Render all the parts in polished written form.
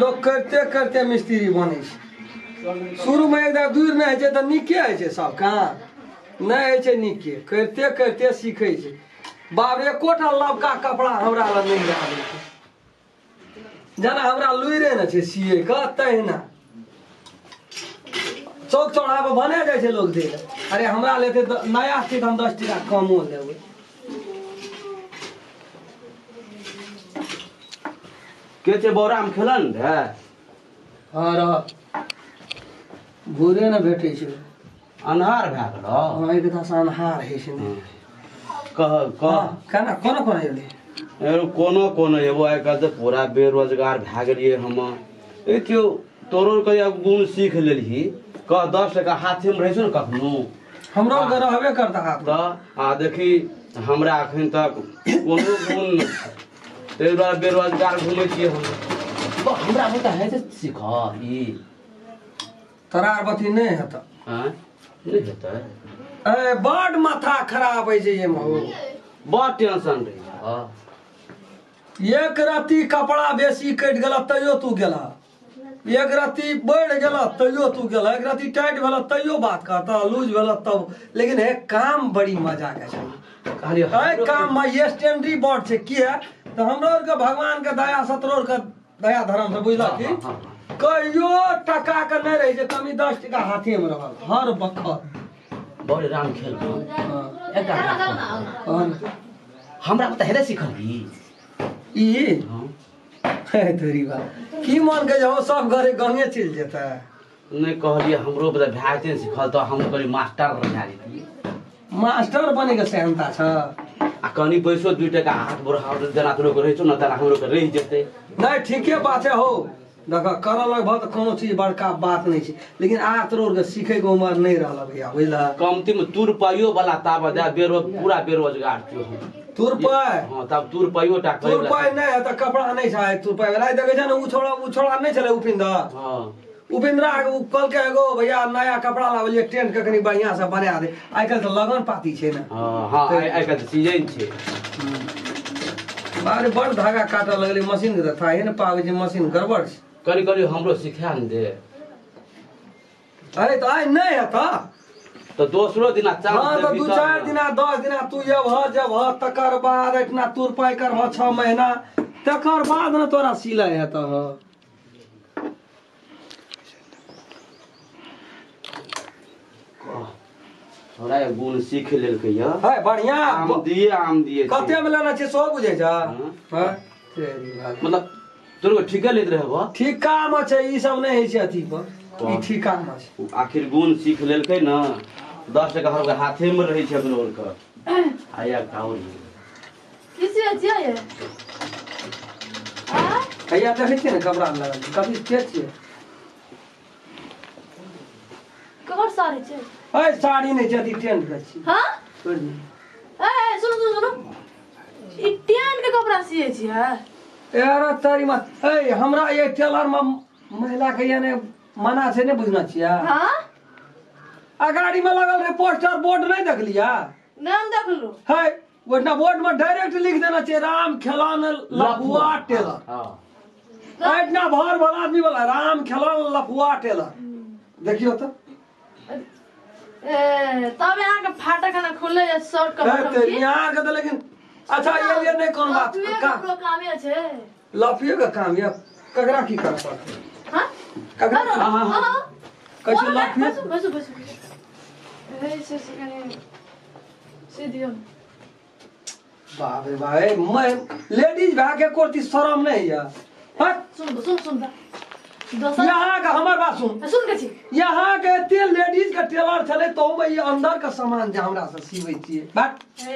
लोग करते करते मिस्त्री बने शुरू में एकदम दूर नहीं है तो निके है सब कहाँ नहीं है निके करते करते सीखे बाप रे कोटा लबका कपड़ा हमरा ला नहीं रहा जना हमरा लुइरे न छे सिए का तहिना चौक चौराहा पर बने जाए लोग दे अरे हमरा लेते नया चीज हम 10 टका कमो लेबै के छे बोराम खेलन है हां रह भोरे न भेटै छै अन्हार भए गेलो हां एकदम से अन्हार है छै ने कह केना कोन कोन एलै कोनो कोनो एगो आइ काल्हि तऽ पूरा बेरोजगार भए गेलियै हम त्यो तोरो कहिया गुण सीख लेलही कह 10 टका हाथे में रहै छौ ने कखनो हमरो रहबे करता हाथ तऽ आ देखी हमरा एखन तक कोनो गुण ताहि दुआरे बेरोजगार घूमै छियै हम हमरा बता है तऽ सीख ई तरारबती नहीं हेता नहीं हेतै ए बड़ माथा खराब है जे हो बड़ टेंशन रही एक राती कपड़ा बेसी कट गला तैयो तू गेला एक राती बढ़ गला तैयो तू गेला एक राती टाइट भेला तैयो बात कहता लूज भेला तब लेकिन है काम बड़ी मजा के छै कहलिए है काम में ये स्टैंडरी बोर्ड छै की है तो हमरो के भगवान के दया सतरोर के दया धर्म से बुझला की कहियो टका के नहीं रही छै कमी 10 टका हाथे में रहल हर बखत बड़े राम खेल हमरा बता हेरे सिखली ई तोरी बात की मन के जाओ सब घरे गंगे चल जेता नहीं कहलिए हमरो बता भाइते सिखल तो हम करी मास्टर बना दी मास्टर बने के सेहनता छ आ कनी पैसो 2 टका हाथ बढ़ा जना तोरो के रहै छ न तना हमरो के रहि जेते नहीं ठीके बात है हो देख कर लगभग तो कोनो चीज बड़का बात नहीं छै लेकिन आ तोर के सीखे के उम्र नहीं रहल भैया बुझला कमती में तूर पाइयो वाला ताब दे पूरा बेरोजगार थियो तूर पाई हां तब तूर पाइयो टा करे तूर पाई नहीं है त कपड़ा नहीं छै तूर पाई वाला देखे छ न उछोड़ा नहीं चले उपिंदर हां उपेंद्रा कल के एगो भैया नया कपड़ा लावलिए टेंट के कनी बढ़िया से बना दे आइ काल तो लगन पाती छै न हां आइ काल तो सीजन छै बारे बड़ धागा काटे लगले मशीन के था हे न पावे जे मशीन गड़बड़ छै करी करी हमरो सिखा न दे अरे तो आई नहीं है था तो दोसरो दिना चार हां तो 2-4 दिना 10 दिना तू जब तकर बाद इतना तूर पाई कर 6 महीना तकर बाद न तोरा सिलाई है तो थोड़ा गुण सीख लेलकै या है बढ़िया आम दिए कते में लेना छै सो बुझै छ हां तेरी बात मतलब तोरो ठीके लैत रहबो ठीक काम छै ई सब नहीं है छै अथी पर ई ठीक काम छै आखिर गुण सीख लेलकै न 10 टका हमरा हाथे में रहै छै अपनो के आया काउर किसी अच्छा है हां भैया देखे छियै न कपड़ा लगल कभी के छियै कवर सारे छै ए साड़ी नहीं छै अथी टेंट के छी हां छोड़ दी ए सुनो ई टेंट के कपड़ा सिए छी है यार तारी मा ए हमरा ये टेलर में महिला के याने मना छै ने बुझना छिया हां अगाड़ी में लगल रे पोस्टर बोर्ड नहीं देख लिया नाम देख लो है वो ना बोर्ड में डायरेक्ट लिख देना चाहिए राम खिलान लफुआ टेलर हां इतना भर भर आदमी वाला राम खिलान लफुआ टेलर देखियो तो ए तब यहां के फाटक ना खुले या शॉर्ट कवर ते यहां के तो लेकिन अच्छा ये नहीं कौन बात का काम है लफिए का काम या कगरा की कर पड़ते हां कगरा हां कैसे लफिए बस ए से कने से दियो बाप रे भाई मैं लेडीज भागे कोती शर्म नहीं है हट सुन यहाँ का हमार बात सुन के छी यहाँ के तेल लेडीज के टेलर चले तो मैं ये अंदर का सामान जे हमरा से सीवे छिए बट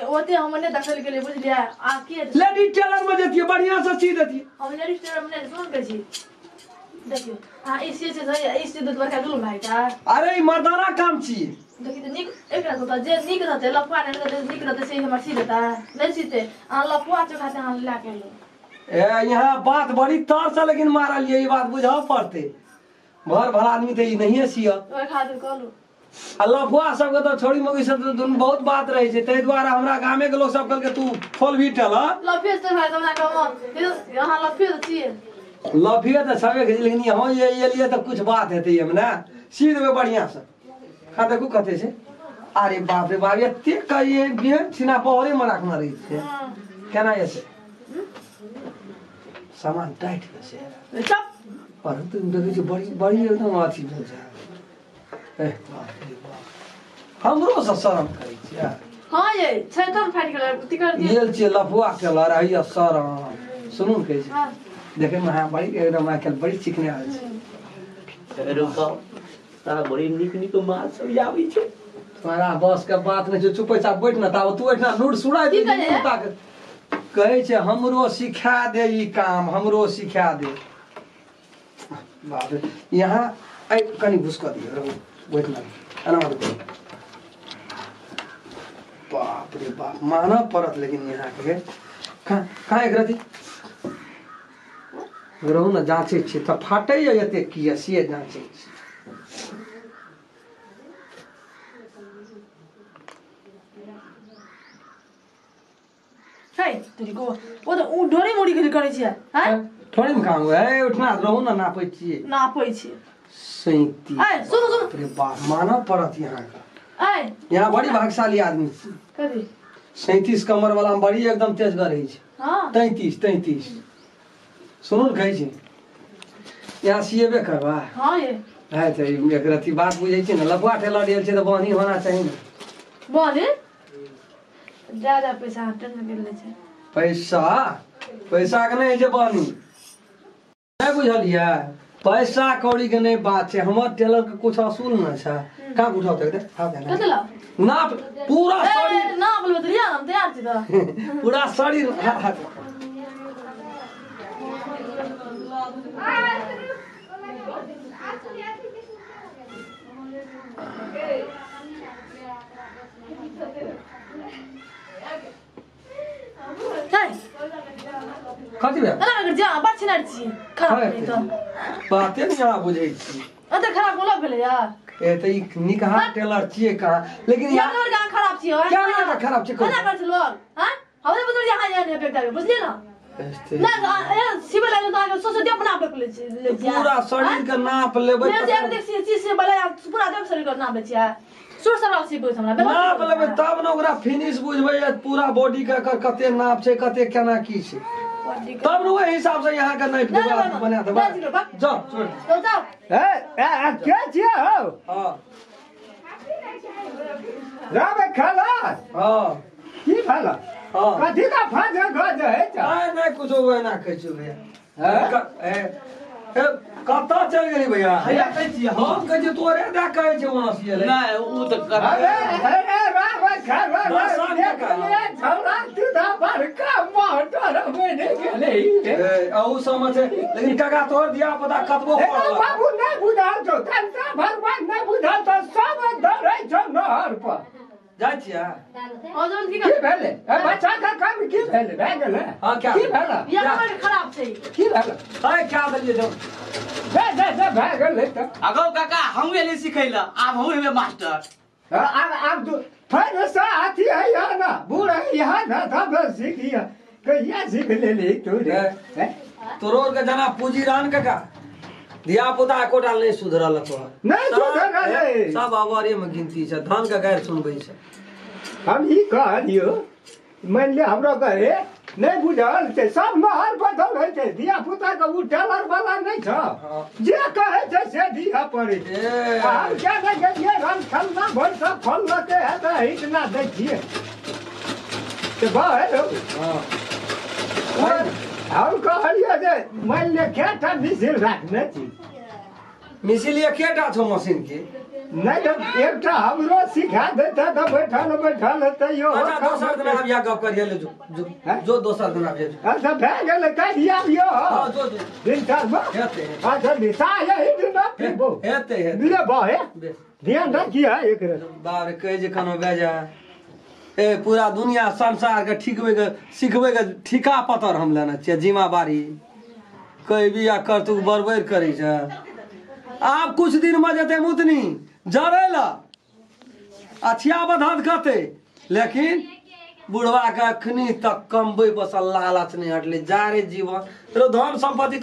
ओते हमने दखल के लिए बुझ लिया आ के लेडीज टेलर में देती बढ़िया से सी देती हम लेडीज टेलर में सुन के छी देखियो हां इसी से इसी दूध बरका गुल भाई का अरे ई मर्दाना काम छी देखि त निक एकरा तो जे निक रहते लफुआ ने निक रहते से हमर सी देता नहीं सीते आ लफुआ चखाते हम ला के लो ए यहाँ बात बड़ी तर से लेकिन मारल ये बात बुझा पड़ते भर भर आदमी तो ये नहीं है सिया ओए खातिर कहलू लफुआ सबके तो छोड़ी मौगी सब तो दुनू बहुत बात रहे छै, ताहि दुआरे हमरा गामे के लोग सब कहलकै तू खोल भी टल लफिए से भाई हमरा कहम यहाँ लफिए तो छिए लफिए तो छबे के, लेकिन हाँ ये लिए तो कुछ बात हेतै हम ना सीध में बढ़िया से खा देखू कते छै। अरे बाप रे बाप एते कहिए बिहन छिना पहरे में रखना रही छै केना ये से सामान टाइट है से चुप पर तुम देखे छी बड़ी बड़ी एकदम अथी भेल छै। ए बाप रे बाप हमरो से शरम करै छियै। हाँ ये छैतन फाइट कर तिकर दिए येल छियै लफुआ के लड़ाई शरम सुनू कहै छै हां देखे में हाँ बड़ी एकदम आजकल बड़ी चिकने आवे छै। रुको तारा बड़ी निक माछ सब आबै छै। तुम्हारा बस के बात नहीं छै, चुप पैसा बैठ ना ताव तू बैठना नूर सुनाई दे कहे छै हमरो सिखा दे ई काम हमरो सिखा दे। बाप रे यहाँ आई कनी घुस कर दियो रहो बैठना एना मत करो। बाप रे बाप माना पड़त लेकिन यहाँ के कहाँ एक रति रहू ना जांचे छै त फाटै एते किया से जांचे छै। है तेरी को वो तो उ ढोरी मुड़ी के करे छिए हैं थोड़ी में काम है उठना रहू ना नापै छियै नापै छिए 37। ए सुनो अरे बाप माना पड़त यहाँ का ए यहाँ बड़ी भाग्यशाली आदमी छै। कथी 37 कमर वाला में बड़ी एकदम तेजगर रही छै। हां 33 सुनू न कहै छै यहाँ सिएबे करबा। हां ये है त एक रति बात बुझै छै न लफुआ ठेला देल छै त बहनी होना चाहिए न। बोले ज्यादा पैसा टेंशन के ले छै पैसा के नहीं जे बहनी नहीं बुझलियै पैसा कौड़ी के नहीं बात छै। हमर टेलर के कुछ असूल न छै का उठाओ दे कथि ला नाप पूरा शरीर नाप लो तो यार हम तैयार छी त पूरा शरीर है कथी बे ना कर जा बात छिना छी खराब नहीं तो बाते नहीं यहाँ बुझै छी। अते खराब बोला भेले यार ए त ई निकहा टेलर छिए कहाँ लेकिन यार और का खराब छी हो क्या ना खराब छै ना कर लोग हां हमरे बदल यहाँ यहाँ पे कर बुझलिए ना ना ए सिविल लाइन तो आगे सोच दे अपना आप ले पूरा शरीर के नाप लेबै मैं जे देख चीज से बले पूरा देख शरीर का नाप ले छिया सुर सराव सी बुझ हमरा नाप लेबै तब न ओकरा फिनिश बुझबै पूरा बॉडी के कते नाप छै कते केना की छै तब न ओहि हिसाब से यहाँ के नाप देबै बना देबै जाओ छोड़ तो जाओ ए क्या छियै हो हां राबे खाला हां की खाला हां कथी का फाजा गज है चा आ नहीं कुछ होवे ना कहै छी भैया ए कता चल गेली भैया हैया कहै छी हम कहै छी तोरे दा कहै छै वहां से ले नहीं उ त अरे राबे खाला ये छौरा तू दा बड़का मोटर बने गेले ए औ समझ लेकिन काका तोर दिया पता कतबो पड़ल बाबू नहीं बुझाल तो कंता भगवान नहीं बुझाल तो सब धरै छ नहर पर जाइ छिया और जल्दी की भेले ए बच्चा का काम की भेले भए गेले हां क्या की भेले ये हमारे खराब छै की भेले हाय क्या दलिए जो दे भए गेले त अगौ काका हम एले सिखैला आब हम हेबे मास्टर। अब तो फिर से आती है यहाँ ना बूढ़ा यहाँ ना था बस सीख लिया कहिया सीख ले ली तू रे तोरोर के जना पूजी रान काका धिया पुता एकोटा नहीं सुधरल तो नहीं सुधरल सब अवारे में गिनती छै धान के गायर सुनबै छै। हम ही कहलियो मान ले हमरो घरे नहीं बुझल छै सब महल बदल है छै धिया पुता के उ टेलर वाला नहीं छ जे कहे छै से दिया पड़े छै। हम क्या नहीं गेलिए हम खलना भर सब खोल लके है त इतना देखिए तो बाहर हां हम कहलियो जे मान ले केटा मिसिल राखने छी मिसिल एकेटा छौ मशीन के नहीं तो एकटा हमरो सिखा देता तो बैठल तैयो अच्छा दोसर दिन आबिया गप करिए ले जो दोसर दिन आबिया अच्छा भए गेल कहि आबियो हां जो दिन चारबा हेते अच्छा दिशा यही दिन पीबो हेते दिले बाहे ध्यान रखिए एक रे बार कहे जे कनो बेजा ए पूरा दुनिया संसार के सिखबै के ठिका पतर हम लेना छियै जिम्मेवारी कई भी आ कर तू बरबर करै छै। आप कुछ दिन में जते मुतनी जरे ला अछिया बधत कते लेकिन बुढ़वा के अखनी तक कमबै बस लालच नहीं हटले जा रे जीवन रो धन संपत्ति